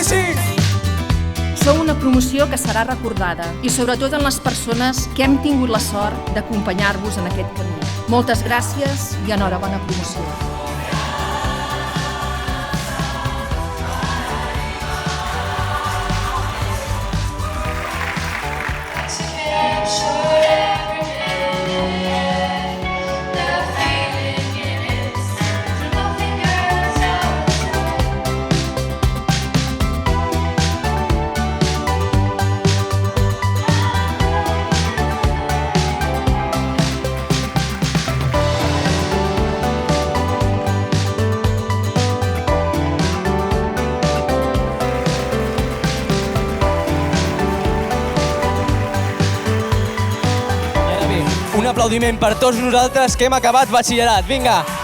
que sí! Sou una promoció que serà recordada i sobretot en les persones que hem tingut la sort d'acompanyar-vos en aquest camí. Moltes gràcies i enhorabona promoció. Un aplaudiment per tots nosaltres que hem acabat batxillerat. Vinga!